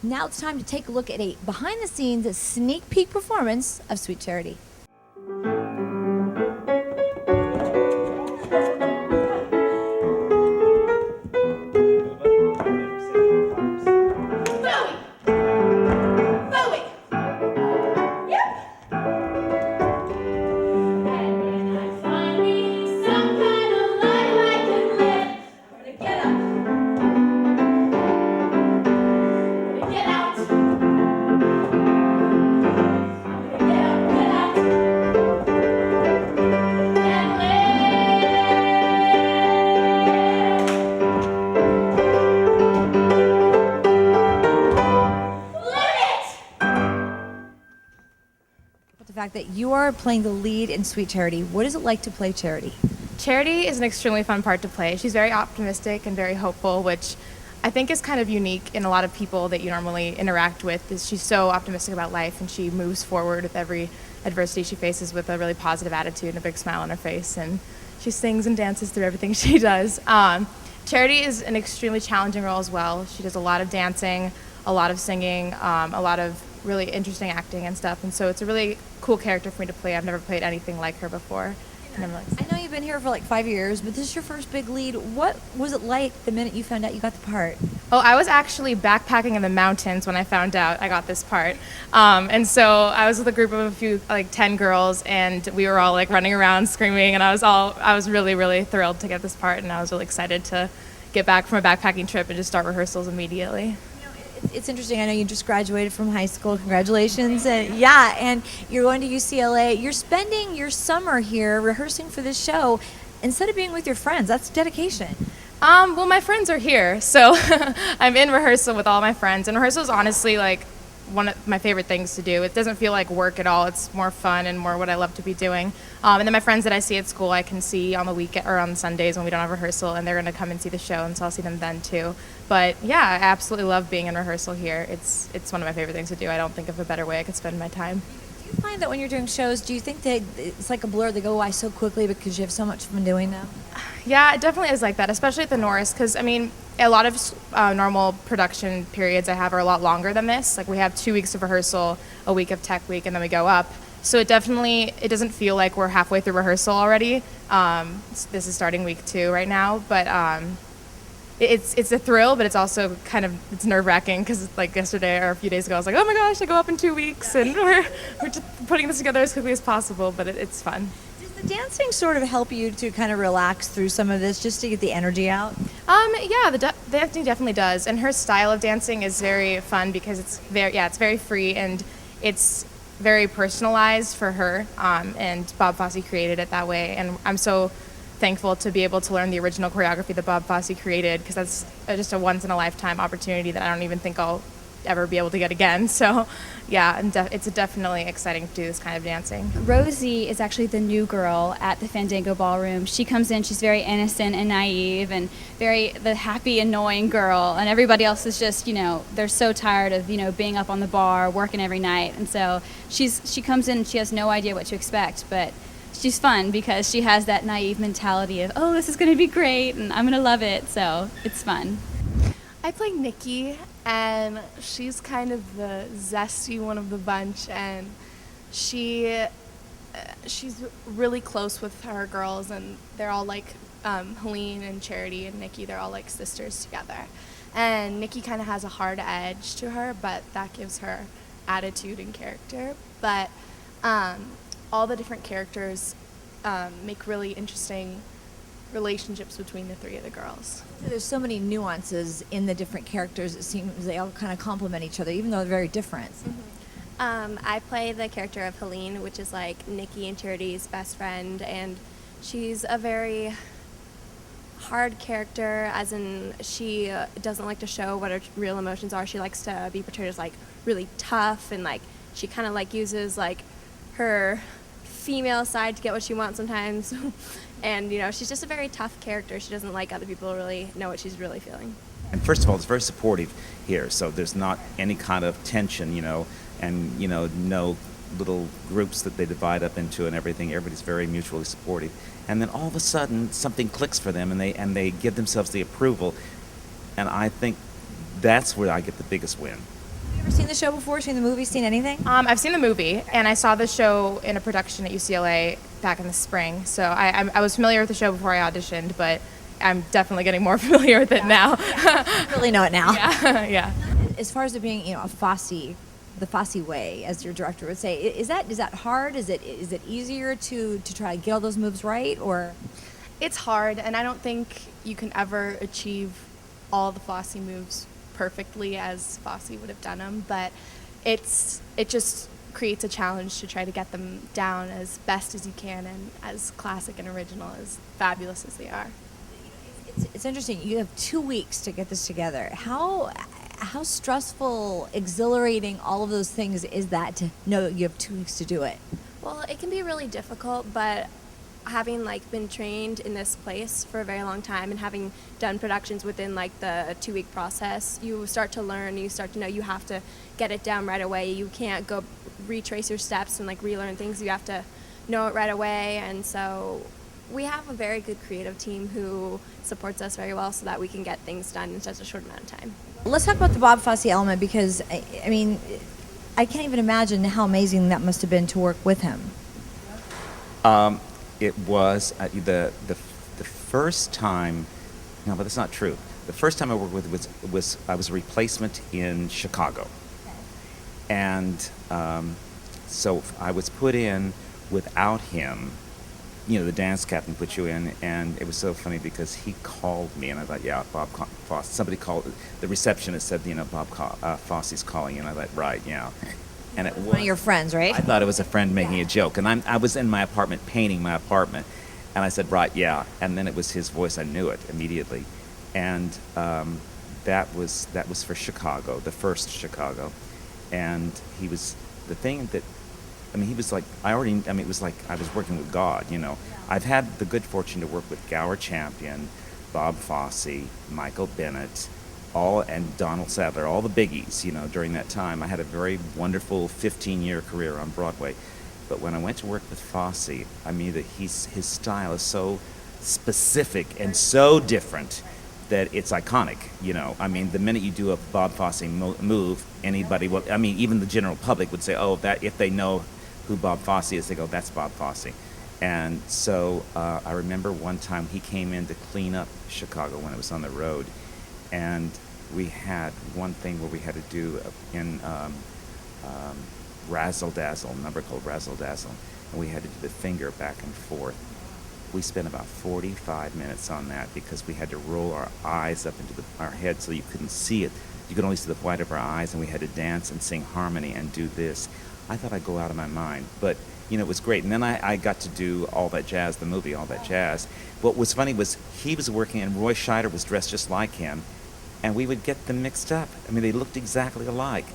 Now it's time to take a look at a behind-the-scenes sneak peek performance of Sweet Charity. The fact that you are playing the lead in Sweet Charity, what is it like to play Charity? Charity is an extremely fun part to play. She's very optimistic and very hopeful, which I think is kind of unique in a lot of people that you normally interact with. Is she's so optimistic about life, and she moves forward with every adversity she faces with a really positive attitude and a big smile on her face, and she sings and dances through everything she does. Charity is an extremely challenging role as well. She does a lot of dancing, a lot of singing, a lot of really interesting acting and stuff, and so it's a really cool character for me to play. I've never played anything like her before. And I'm really excited. I know you've been here for like 5 years, but this is your first big lead. What was it like the minute you found out you got the part? Oh, I was actually backpacking in the mountains when I found out I got this part. And so I was with a group of a few, like 10 girls, and we were all like running around screaming, and I was really, really thrilled to get this part, and I was really excited to get back from a backpacking trip and just start rehearsals immediately. It's interesting. I know you just graduated from high school. Congratulations. And you're going to UCLA. You're spending your summer here rehearsing for this show instead of being with your friends. That's dedication. Well, my friends are here, so I'm in rehearsal with all my friends, and rehearsal is honestly like one of my favorite things to do. It doesn't feel like work at all. It's more fun and more what I love to be doing. And then my friends that I see at school, I can see on the weekend or on Sundays when we don't have rehearsal, and they're going to come and see the show, and so I'll see them then too. But yeah, I absolutely love being in rehearsal here. It's one of my favorite things to do. I don't think of a better way I could spend my time. Do you find that when you're doing shows, do you think that it's like a blur, they go by so quickly because you have so much fun doing them? Yeah, it definitely is like that, especially at the Norris, because I mean, a lot of normal production periods I have are a lot longer than this. Like we have 2 weeks of rehearsal, a week of tech week, and then we go up. So it doesn't feel like we're halfway through rehearsal already. This is starting week 2 right now, but it's a thrill, but it's also it's nerve-wracking because like yesterday or a few days ago I was like, oh my gosh, I go up in 2 weeks, and we're just putting this together as quickly as possible, but it's fun. Does the dancing sort of help you to kind of relax through some of this just to get the energy out? Yeah, the dancing definitely does, and her style of dancing is very fun because it's very free and it's very personalized for her, and Bob Fosse created it that way, and I'm so thankful to be able to learn the original choreography that Bob Fosse created, because that's just a once-in-a-lifetime opportunity that I don't even think I'll ever be able to get again. So yeah, it's definitely exciting to do this kind of dancing. Rosie is actually the new girl at the Fandango Ballroom. She comes in, she's very innocent and naive and the happy, annoying girl, and everybody else is just, they're so tired of, being up on the bar, working every night, and so she comes in and she has no idea what to expect, but she's fun because she has that naive mentality of, oh, this is going to be great and I'm going to love it, so it's fun. I play Nikki, and she's kind of the zesty one of the bunch, and she's really close with her girls, and they're all like Helene and Charity and Nikki, they're all like sisters together. And Nikki kind of has a hard edge to her, but that gives her attitude and character. But all the different characters make really interesting relationships between the three of the girls. There's so many nuances in the different characters. It seems they all kind of complement each other, even though they're very different. Mm-hmm. I play the character of Helene, which is like Nikki and Charity's best friend, and she's a very hard character, as in she doesn't like to show what her real emotions are. She likes to be portrayed as like really tough, and like she kind of like uses like her female side to get what she wants sometimes. And she's just a very tough character. She doesn't like other people really know what she's really feeling. And first of all, it's very supportive here, so there's not any kind of tension, and no little groups that they divide up into and everything. Everybody's very mutually supportive. And then all of a sudden something clicks for them, and they give themselves the approval, and I think that's where I get the biggest win. Ever seen the show before? Seen the movie? Seen anything? I've seen the movie, and I saw the show in a production at UCLA back in the spring. So I was familiar with the show before I auditioned, but I'm definitely getting more familiar with it now. Really know it now. Yeah, yeah. As far as it being, a Fosse, the Fosse way, as your director would say, is that hard? Is it easier to try to get all those moves right, or? It's hard, and I don't think you can ever achieve all the Fosse moves perfectly as Fosse would have done them, but it just creates a challenge to try to get them down as best as you can and as classic and original, as fabulous as they are. It's interesting. You have 2 weeks to get this together. How stressful, exhilarating, all of those things is that to know that you have 2 weeks to do it? Well, it can be really difficult, but having been trained in this place for a very long time and having done productions within the 2-week process, you start to learn, you start to know you have to get it down right away. You can't go retrace your steps and relearn things. You have to know it right away. And so we have a very good creative team who supports us very well so that we can get things done in such a short amount of time. Let's talk about the Bob Fosse element, because I mean, I can't even imagine how amazing that must have been to work with him. It was the first time. No, but that's not true. The first time I worked with was I was a replacement in Chicago, and so I was put in without him. The dance captain put you in, and it was so funny because he called me, and I thought, yeah, Bob Fosse. Somebody called, the receptionist said, Bob Fosse's calling you, and I thought, right, yeah. And it was One of your friends, right? I thought it was a friend making a joke, and I was in my apartment painting my apartment, and I said, right, yeah, and then it was his voice. I knew it immediately, and that was for Chicago, the first Chicago, and he was the thing that. He was it was like I was working with God, I've had the good fortune to work with Gower Champion, Bob Fosse, Michael Bennett, and Donald Sadler, all the biggies, during that time. I had a very wonderful 15-year career on Broadway. But when I went to work with Fosse, that his style is so specific and so different that it's iconic, the minute you do a Bob Fosse move, anybody will, even the general public would say, oh, that if they know who Bob Fosse is, they go, that's Bob Fosse. And so I remember one time he came in to clean up Chicago when it was on the road, and we had one thing where we had to do in Razzle Dazzle, a number called Razzle Dazzle, and we had to do the finger back and forth. We spent about 45 minutes on that because we had to roll our eyes up into our head so you couldn't see it. You could only see the white of our eyes, and we had to dance and sing harmony and do this. I thought I'd go out of my mind, but it was great. And then I got to do All That Jazz, the movie All That Jazz. What was funny was he was working, and Roy Scheider was dressed just like him, and we would get them mixed up. They looked exactly alike.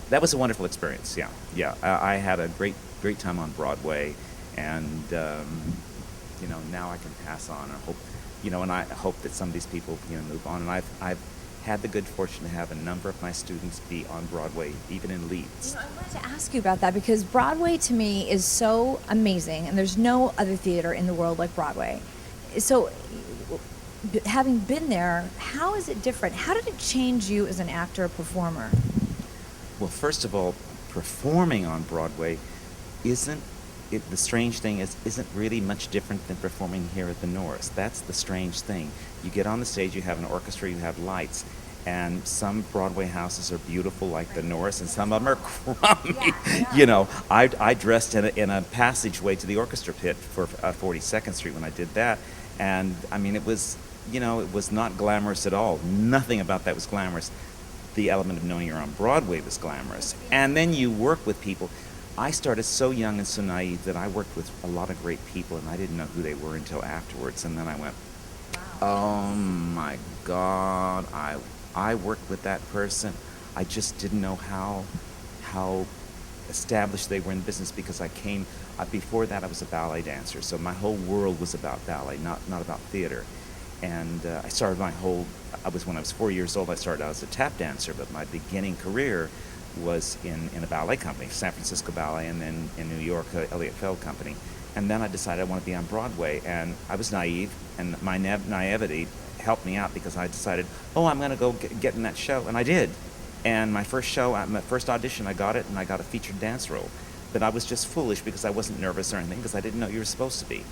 That was a wonderful experience. Yeah. I had a great time on Broadway, and now I can pass on. I hope, and I hope that some of these people move on. And I've had the good fortune to have a number of my students be on Broadway, even in leads. I wanted to ask you about that because Broadway to me is so amazing, and there's no other theater in the world like Broadway. So having been there, how is it different? How did it change you as an actor or performer? Well, first of all, performing on Broadway the strange thing isn't really much different than performing here at the Norris. That's the strange thing. You get on the stage, you have an orchestra, you have lights, and some Broadway houses are beautiful like the Norris, and some of them are crummy. I dressed in a passageway to the orchestra pit for 42nd Street when I did that, and it was it was not glamorous at all. Nothing about that was glamorous. The element of knowing you're on Broadway was glamorous, and then you work with people. I started so young and so naive that I worked with a lot of great people, and I didn't know who they were until afterwards. And then I went, oh my God, I worked with that person. I just didn't know how established they were in business because I came, before that I was a ballet dancer, so my whole world was about ballet, not about theater. And I started when I was 4 years old, I started out as a tap dancer, but my beginning career was in a ballet company, San Francisco Ballet, and then in New York, Elliott Feld Company. And then I decided I want to be on Broadway, and I was naive, and my naivety helped me out because I decided, I'm going to go get in that show, and I did. And my first show, my first audition, I got it, and I got a featured dance role. But I was just foolish because I wasn't nervous or anything, because I didn't know you were supposed to be.